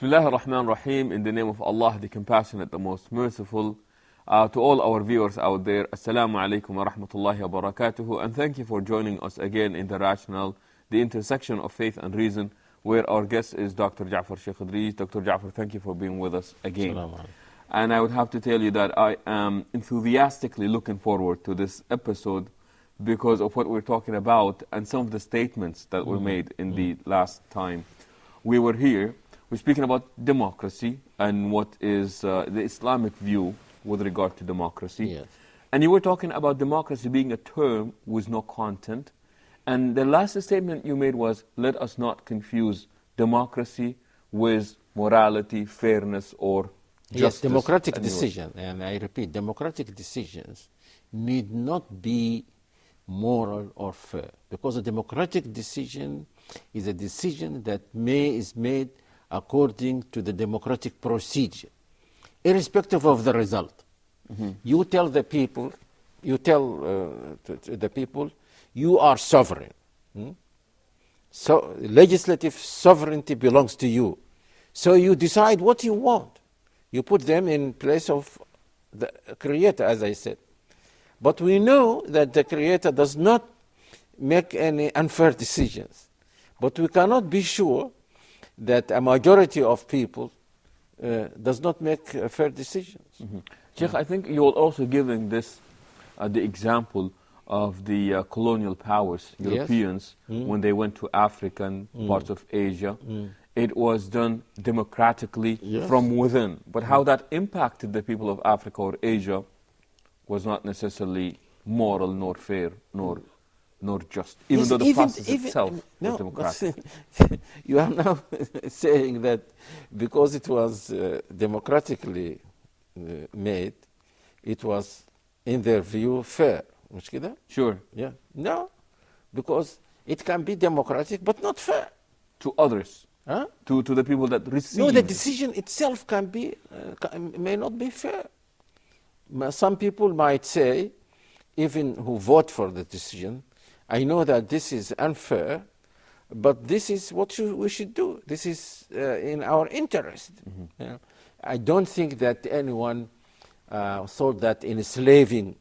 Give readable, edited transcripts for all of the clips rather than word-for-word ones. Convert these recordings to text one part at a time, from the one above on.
Bismillah ar-Rahman ar-Rahim, in the name of Allah, the Compassionate, the Most Merciful. To all our viewers out there, Assalamu alaikum wa rahmatullahi wa barakatuhu, and thank you for joining us again in The Rational, the intersection of faith and reason, where our guest is Dr. Sh.Yassir Sheikh Idris. Dr. Ja'far, thank you for being with us again. And I would have to tell you that I am enthusiastically looking forward to this episode because of what we're talking about and some of the statements that were made in the last time we were here. We're speaking about democracy and what is the Islamic view with regard to democracy. Yes. And you were talking about democracy being a term with no content. And the last statement you made was, let us not confuse democracy with morality, fairness, or justice. Yes, democratic decision, and I repeat, democratic decisions need not be moral or fair, because a democratic decision is a decision that is made according to the democratic procedure, irrespective of the result. You tell the people, to the people, you are sovereign. So legislative sovereignty belongs to you. So you decide what you want. You put them in place of the Creator, as I said. But we know that the Creator does not make any unfair decisions. But we cannot be sure that a majority of people does not make fair decisions. Sheikh, I think you're also giving this the example of the colonial powers, Europeans, when they went to African parts of Asia. It was done democratically from within. But how that impacted the people of Africa or Asia was not necessarily moral, nor fair, nor just, even though the process itself was democratic. You are now saying that because it was democratically made, it was, in their view, fair. مش كده? Sure. Yeah. No, because it can be democratic but not fair. To others. Huh? To the people that receive. No, the decision itself may not be fair. Some people might say, even who vote for the decision, I know that this is unfair, but this is what we should do. This is in our interest. I don't think that anyone thought that enslaving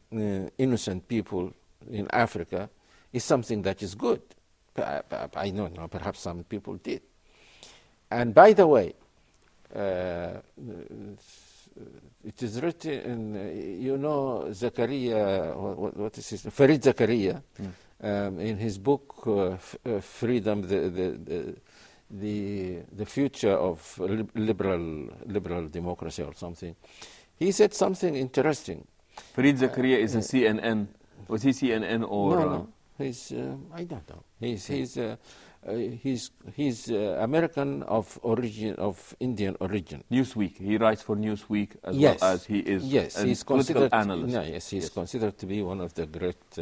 innocent people in Africa is something that is good. I don't know, perhaps some people did. And by the way, it is written, Zakaria, what is his name? Farid Zakaria, in his book Freedom, the future of liberal democracy or something. He said something interesting. Farid Zakaria is a CNN. Was he CNN or? No. He's I don't know. He's American of origin, of Indian origin. Newsweek. He writes for Newsweek as well as he is he's a political analyst. He's considered to be one of the great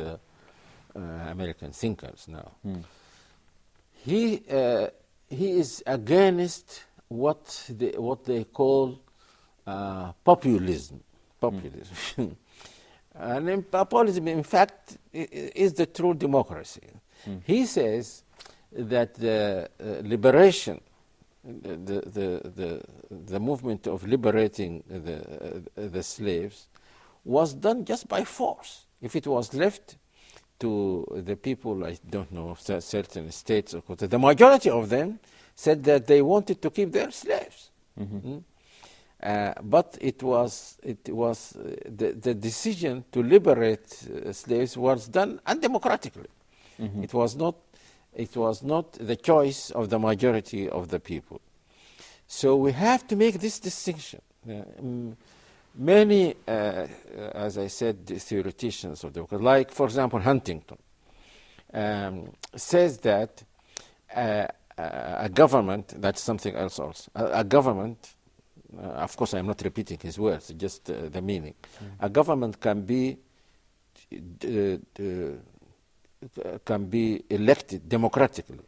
American thinkers now. He is against what they call populism. And populism, in fact, is the true democracy. He says that the liberation, the movement of liberating the slaves, was done just by force. If it was left to the people, I don't know, certain states, the majority of them said that they wanted to keep their slaves. But it was the decision to liberate slaves was done undemocratically. It was not the choice of the majority of the people. So we have to make this distinction. Many, as I said, theoreticians of democracy, like for example Huntington, says that a government, that's something else also, a government, of course I'm not repeating his words, just the meaning. A government can be elected democratically.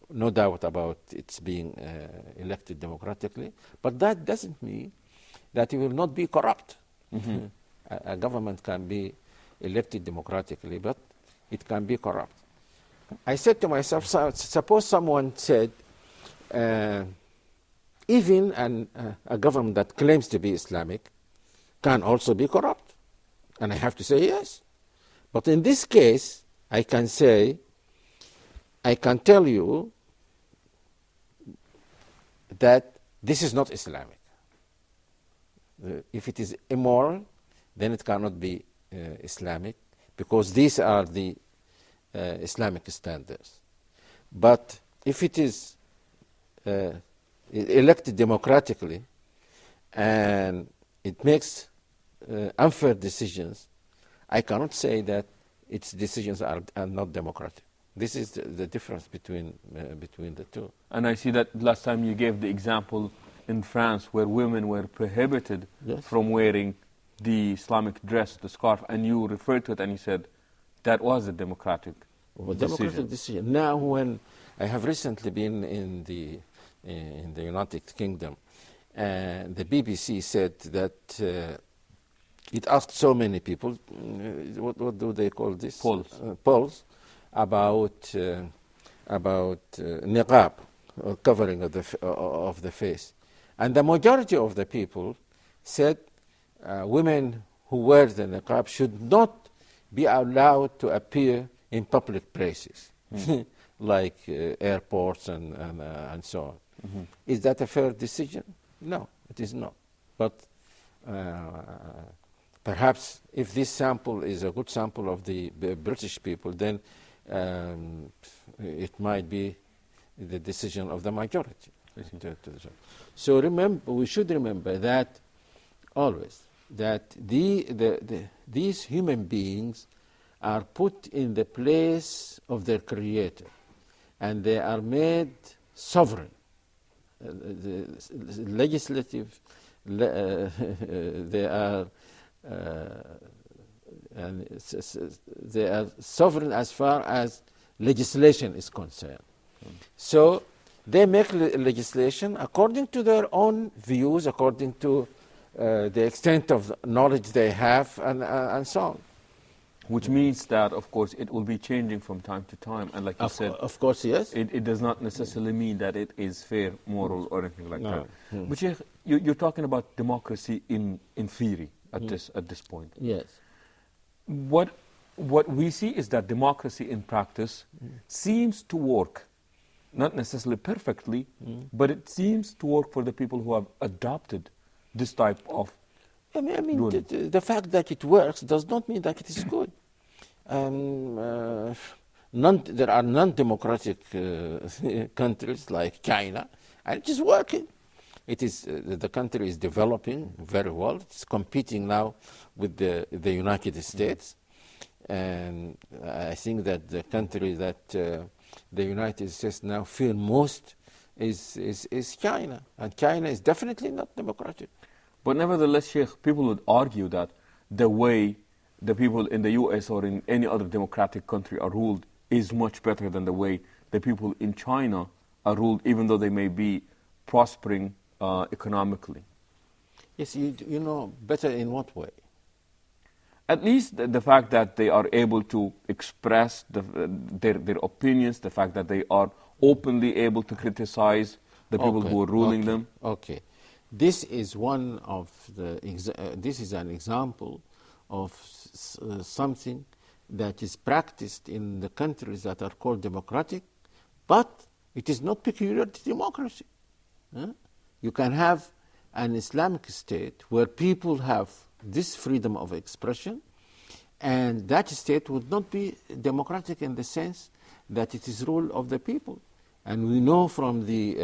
No doubt about its being elected democratically, but that doesn't mean that it will not be corrupt. A government can be elected democratically, but it can be corrupt. I said to myself, suppose someone said, even a government that claims to be Islamic can also be corrupt. And I have to say yes. But in this case, I can tell you that this is not Islamic. If it is immoral, then it cannot be Islamic, because these are the Islamic standards. But if it is elected democratically and it makes unfair decisions, I cannot say that its decisions are not democratic. This is the difference between the two. And I see that last time you gave the example in France where women were prohibited from wearing the Islamic dress, the scarf, and you referred to it and you said that was a democratic decision. Now, when I have recently been in the United Kingdom, and the BBC said that it asked so many people, what do they call this? Polls about niqab, covering of the face. And the majority of the people said women who wear the niqab should not be allowed to appear in public places, like airports and so on. Mm-hmm. Is that a fair decision? No, it is not. But perhaps if this sample is a good sample of the British people, then it might be the decision of the majority. So we should remember that always, that these human beings are put in the place of their Creator, and they are made sovereign. The legislative, they are sovereign as far as legislation is concerned. So they make legislation according to their own views, according to the extent of knowledge they have, and so on. Which means that, of course, it will be changing from time to time. And like you said, of course, yes. It does not necessarily mean that it is fair, moral, or anything like that. But Sheikh, you're talking about democracy in theory at this point. Yes. What we see is that democracy in practice seems to work, not necessarily perfectly, but it seems to work for the people who have adopted this type of the fact that it works does not mean that it is good. There are non-democratic countries like China, and it is working. The country is developing very well. It's competing now with the United States, and I think that the country that the United States now feel most is China, and China is definitely not democratic. But nevertheless, Sheikh, people would argue that the way the people in the US or in any other democratic country are ruled is much better than the way the people in China are ruled, even though they may be prospering economically. Yes, you know, better in what way? At least the fact that they are able to express their opinions, the fact that they are openly able to criticize the people who are ruling them. Okay. This is one of this is an example of something that is practiced in the countries that are called democratic, but it is not peculiar to democracy. You can have an Islamic state where people have this freedom of expression, and that state would not be democratic in the sense that it is rule of the people. And we know from the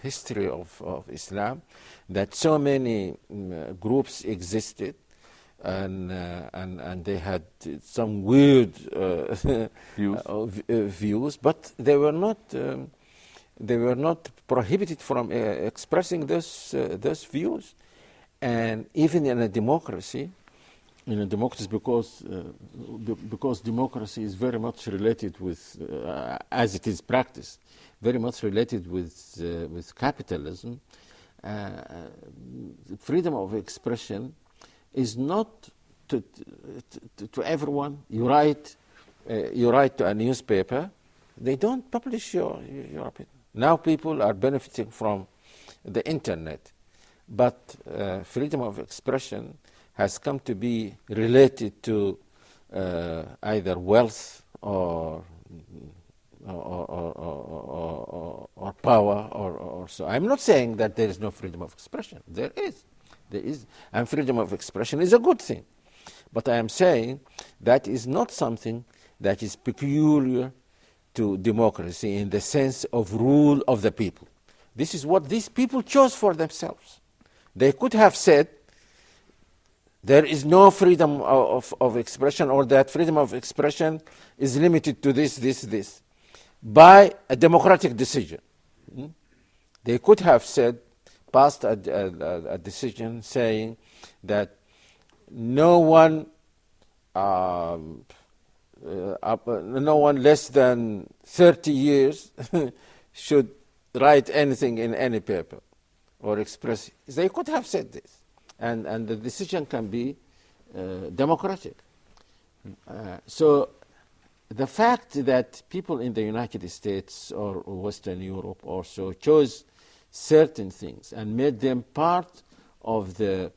history of Islam that so many groups existed, and they had some weird views, but they were not prohibited from expressing those views. And even in a democracy, because democracy is very much related with, as it is practiced, very much related with capitalism, freedom of expression is not to everyone. You write to a newspaper, they don't publish your opinion. Now people are benefiting from the internet. But freedom of expression has come to be related to either wealth or power or so. I'm not saying that there is no freedom of expression. There is. And freedom of expression is a good thing. But I am saying that is not something that is peculiar to democracy in the sense of rule of the people. This is what these people chose for themselves. They could have said there is no freedom of expression, or that freedom of expression is limited to this, by a democratic decision. They could have passed a decision saying that no one less than 30 years should write anything in any paper or express. They could have said this, and the decision can be democratic. So the fact that people in the United States or Western Europe also chose certain things and made them part of the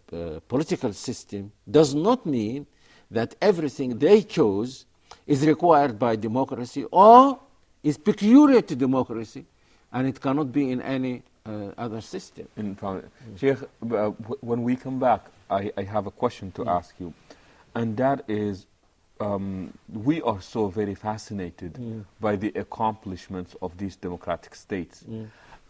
political system does not mean that everything they chose is required by democracy or is peculiar to democracy, and it cannot be in any other system. Sheikh, when we come back, I have a question to ask you, and that is, we are so very fascinated by the accomplishments of these democratic states.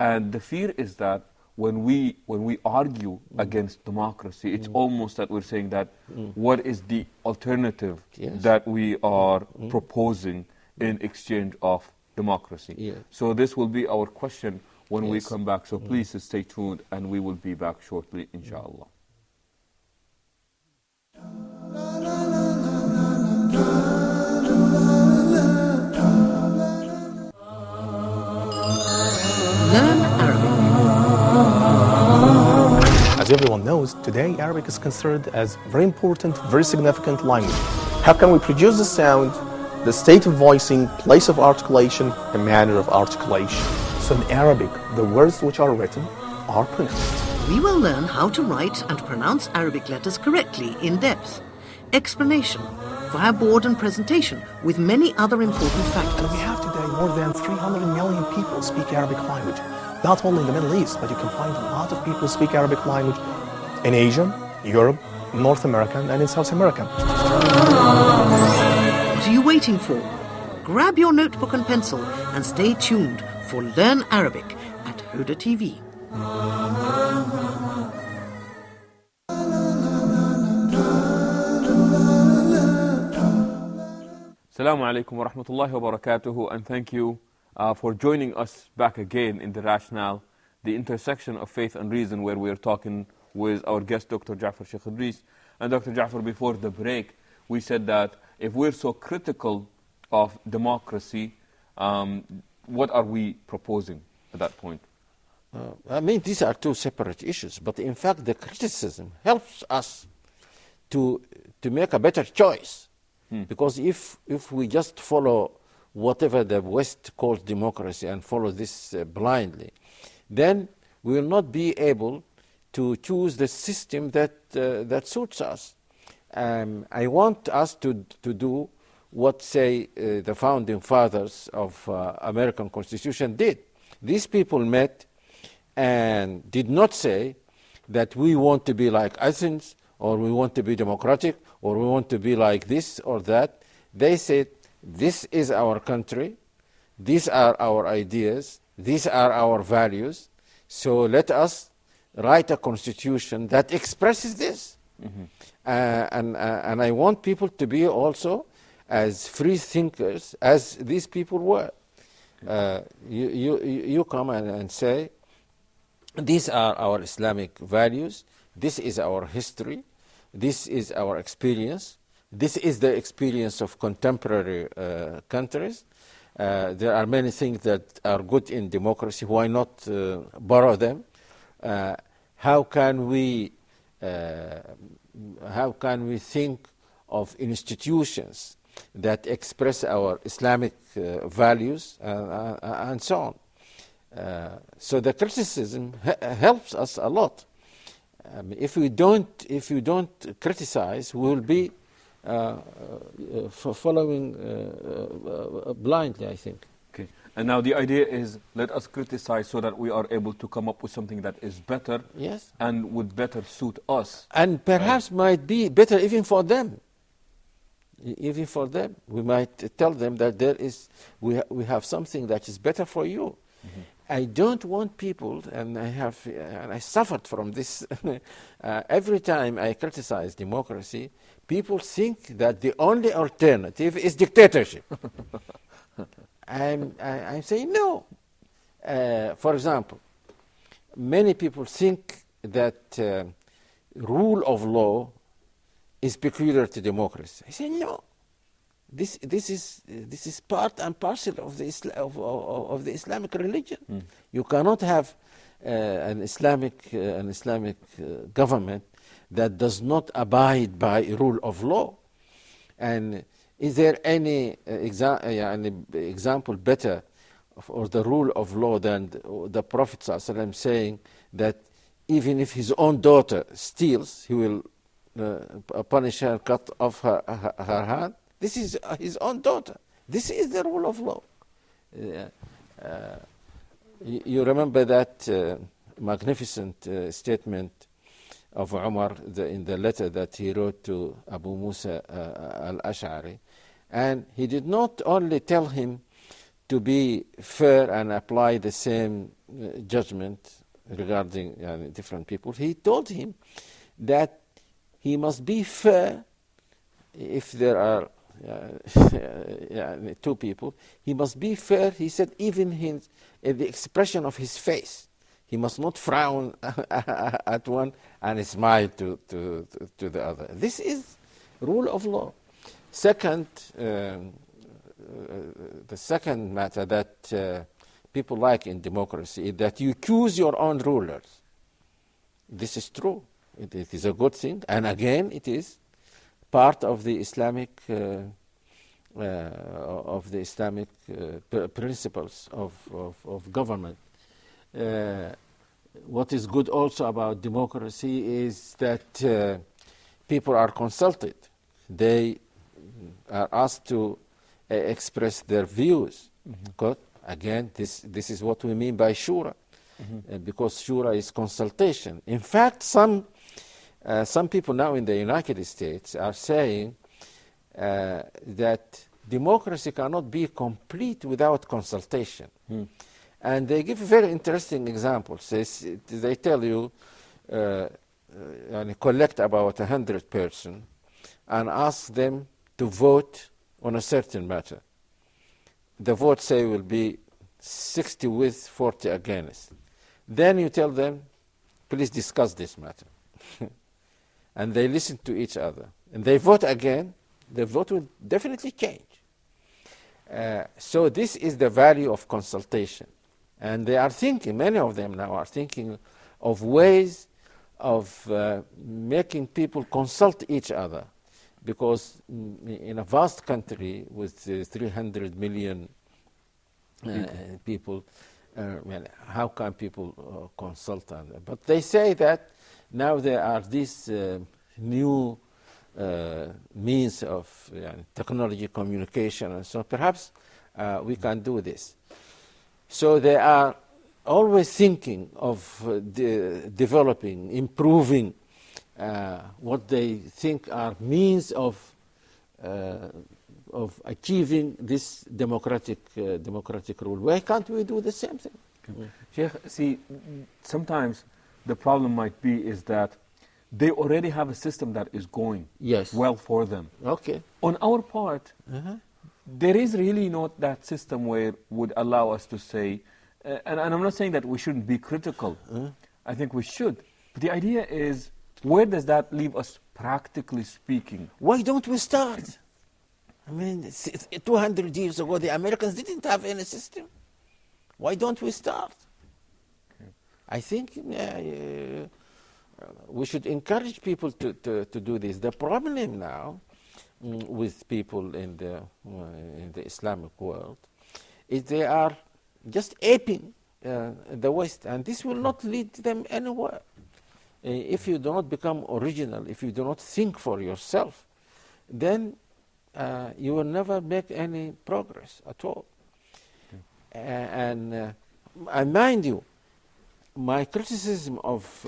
And the fear is that when we argue against democracy, it's almost that we're saying that what is the alternative that we are proposing in exchange of democracy. So this will be our question when we come back. So please stay tuned, and we will be back shortly, inshallah. Learn Arabic. As everyone knows, today Arabic is considered as very important, very significant language. How can we produce the sound, the state of voicing, place of articulation, the manner of articulation? So in Arabic, the words which are written are pronounced. We will learn how to write and pronounce Arabic letters correctly in depth. Explanation via board and presentation with many other important factors. And we have today more than 300 million people speak Arabic language. Not only in the Middle East, but you can find a lot of people speak Arabic language in Asia, Europe, North America, and in South America. What are you waiting for? Grab your notebook and pencil and stay tuned for Learn Arabic at Huda TV. Assalamu alaikum wa rahmatullahi wa barakatuhu, and thank you for joining us back again in The Rationale, the intersection of faith and reason, where we are talking with our guest, Dr. Sh.Yassir Sheikh Idris. And Dr. Ja'far, before the break, we said that if we're so critical of democracy, what are we proposing at that point? I mean, these are two separate issues, but in fact the criticism helps us to make a better choice. Because if we just follow whatever the West calls democracy and follow this blindly, then we will not be able to choose the system that suits us. I want us to do what, say, the founding fathers of American Constitution did. These people met and did not say that we want to be like Athens, or we want to be democratic, or we want to be like this or that. They said, this is our country, these are our ideas, these are our values, so let us write a constitution that expresses this. And I want people to be also as free thinkers as these people were. You come and say, these are our Islamic values, this is our history, this is our experience, this is the experience of contemporary countries. There are many things that are good in democracy, why not borrow them? How can we think of institutions that express our Islamic values, and so on? So the criticism helps us a lot. If you don't criticize, we will be following blindly, I think. Okay. And now the idea is, let us criticize so that we are able to come up with something that is better, yes, and would better suit us. and perhaps might be better even for them. Even for them, we might tell them that we have something that is better for you. Mm-hmm. I don't want people, and I suffered from this. Every time I criticize democracy, people think that the only alternative is dictatorship. I'm saying no. For example, many people think that rule of law is peculiar to democracy. I say no. This is part and parcel of the Islamic religion. Mm. You cannot have an Islamic government that does not abide by rule of law. And is there any example better or the rule of law than the Prophet ﷺ saying that even if his own daughter steals, he will punish her, cut off her hand? This is his own daughter. This is the rule of law. You remember that magnificent statement of Umar in the letter that he wrote to Abu Musa al-Ash'ari. And he did not only tell him to be fair and apply the same judgment regarding different people. He told him that he must be fair if there are two people. He must be fair, he said, even in the expression of his face. He must not frown at one and smile to the other. This is rule of law. Second, the second matter that people like in democracy is that you choose your own rulers. This is true. It is a good thing, and again, it is part of the Islamic principles of government. What is good also about democracy is that people are consulted. They are asked to express their views. Mm-hmm. Again, this is what we mean by shura, because shura is consultation. In fact, some people now in the United States are saying that democracy cannot be complete without consultation. Mm. And they give very interesting examples. They tell you, collect about 100 persons and ask them to vote on a certain matter. The vote, say, will be 60 with, 40 against. Then you tell them, please discuss this matter. And they listen to each other. And they vote again. The vote will definitely change. So this is the value of consultation. And they are thinking, many of them now are thinking of ways of making people consult each other. Because in a vast country with 300 million people, how can people consult on them? But they say that now there are these new means of technology, communication, and so perhaps we can do this. So they are always thinking of developing, improving what they think are means of achieving this democratic rule. Why can't we do the same thing? Okay. Sheikh, see, sometimes the problem might be is that they already have a system that is going well for them. Okay. On our part, there is really not that system where would allow us to say, and I'm not saying that we shouldn't be critical. I think we should. But the idea is, where does that leave us practically speaking? Why don't we start? I mean, 200 years ago, the Americans didn't have any system. Why don't we start? Okay. I think we should encourage people to do this. The problem now with people in the Islamic world is they are just aping the West, and this will not lead them anywhere. If you do not become original, if you do not think for yourself, then you will never make any progress at all. And mind you, my criticism of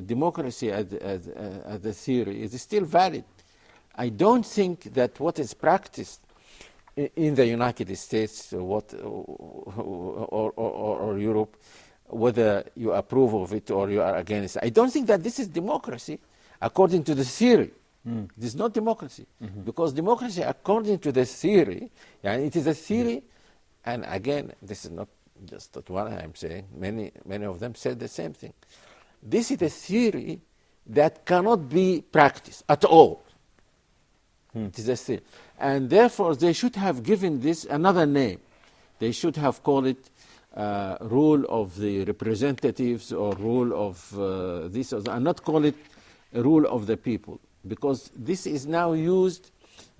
democracy as a theory is still valid. I don't think that what is practiced in the United States or Europe, whether you approve of it or you are against it, I don't think that this is democracy according to the theory. It is not democracy. Because democracy, according to the theory, and it is a theory, and again, this is not just what I'm saying, many of them said the same thing. This is a theory that cannot be practiced at all. It is a theory. And therefore, they should have given this another name. They should have called it rule of the representatives or rule of this or that, and not call it rule of the people. Because this is now used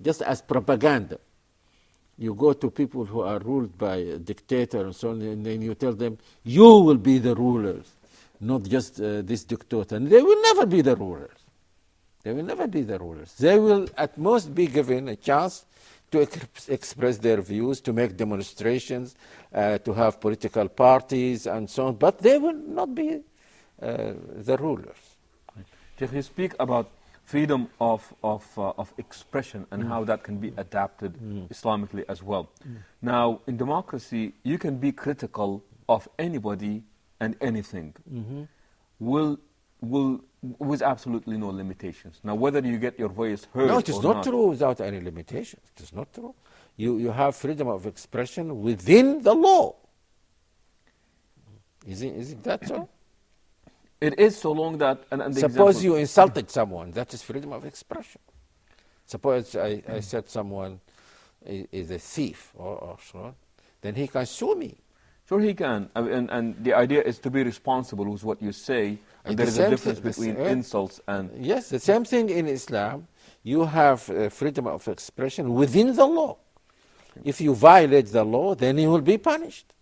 just as propaganda. You go to people who are ruled by a dictator and so on, and then you tell them, you will be the rulers, not just this dictator. And they will never be the rulers. They will never be the rulers. They will at most be given a chance to express their views, to make demonstrations, to have political parties and so on, but they will not be the rulers. Sheikh, you speak about freedom of expression and how that can be adapted Islamically as well. Now, in democracy, you can be critical of anybody and anything, with absolutely no limitations. Now, whether you get your voice heard or not. No, it is not true without any limitations. It is not true. You have freedom of expression within the law. Isn't that so? It is, so long that... And suppose you insulted someone, that is freedom of expression. Suppose I said someone is a thief or so on, then he can sue me. Sure he can, and the idea is to be responsible with what you say, and there is a difference between insults and... Yes, the same thing in Islam. You have freedom of expression within the law. If you violate the law, then you will be punished.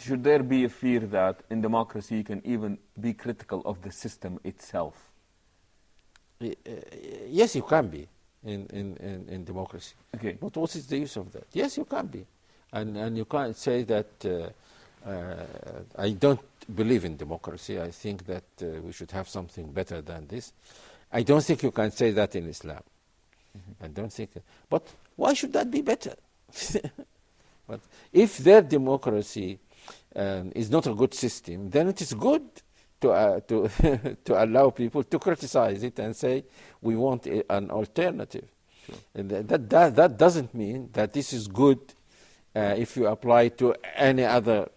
Should there be a fear that in democracy you can even be critical of the system itself? Yes, you can be in democracy. Okay. But what is the use of that? Yes, you can be. And you can't say that I don't believe in democracy. I think that we should have something better than this. I don't think you can say that in Islam. I don't think. But why should that be better? But if their democracy is not a good system, then it is good to allow people to criticize it and say we want an alternative. Sure. And that doesn't mean that this is good if you apply to any other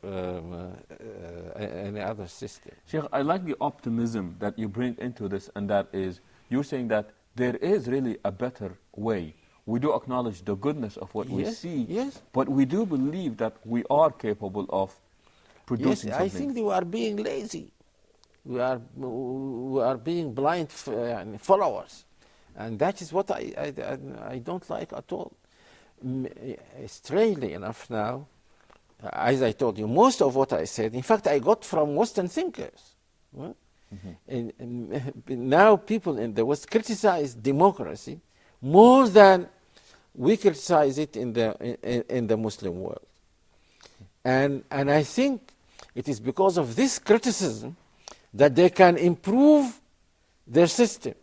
system. Sheikh, I like the optimism that you bring into this, and that is you're saying that there is really a better way. We do acknowledge the goodness of what we see, but we do believe that we are capable of producing something. I think we are being lazy. We are being blind followers. And that is what I don't like at all. Strangely enough now, as I told you, most of what I said, in fact, I got from Western thinkers. And now people in the West criticize democracy more than we criticize it in the Muslim world. And I think it is because of this criticism that they can improve their system.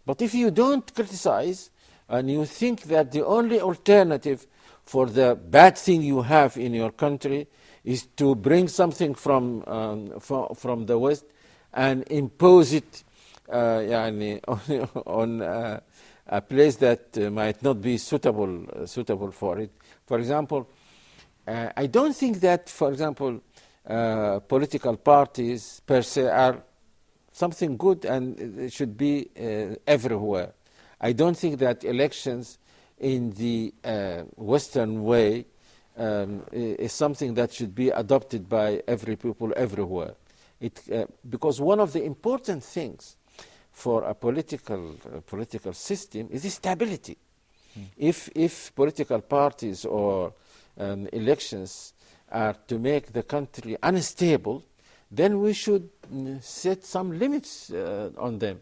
But if you don't criticize and you think that the only alternative for the bad thing you have in your country is to bring something from the West and impose it on a place that might not be suitable for it. For example, I don't think that, for example, political parties per se are something good and it should be everywhere. I don't think that elections in the Western way is something that should be adopted by every people everywhere. Because one of the important things for a political system is stability. If political parties or elections are to make the country unstable, then we should set some limits on them.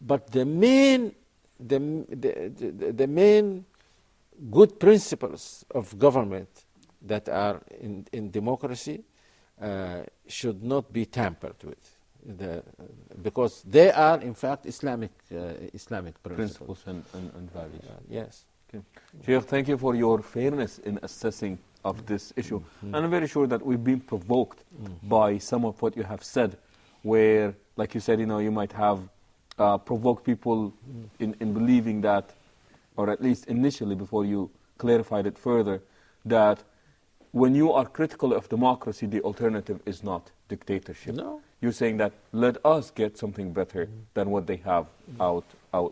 But the main good principles of government that are in democracy should not be tampered with, because they are in fact Islamic principles and values. Yes. Okay. Sheikh, thank you for your fairness in assessing of this issue. And I'm very sure that we've been provoked by some of what you have said, where, like you said, you might have provoked people in believing that, or at least initially before you clarified it further, that when you are critical of democracy, the alternative is not dictatorship. No. You're saying that let us get something better than what they have out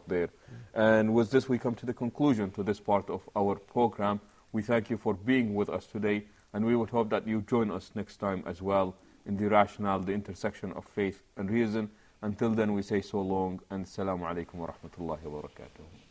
there. And with this, we come to the conclusion to this part of our program. We thank you for being with us today, and we would hope that you join us next time as well in the rationale, the intersection of faith and reason. Until then, we say so long, and Assalamu alaikum wa rahmatullahi wa barakatuh.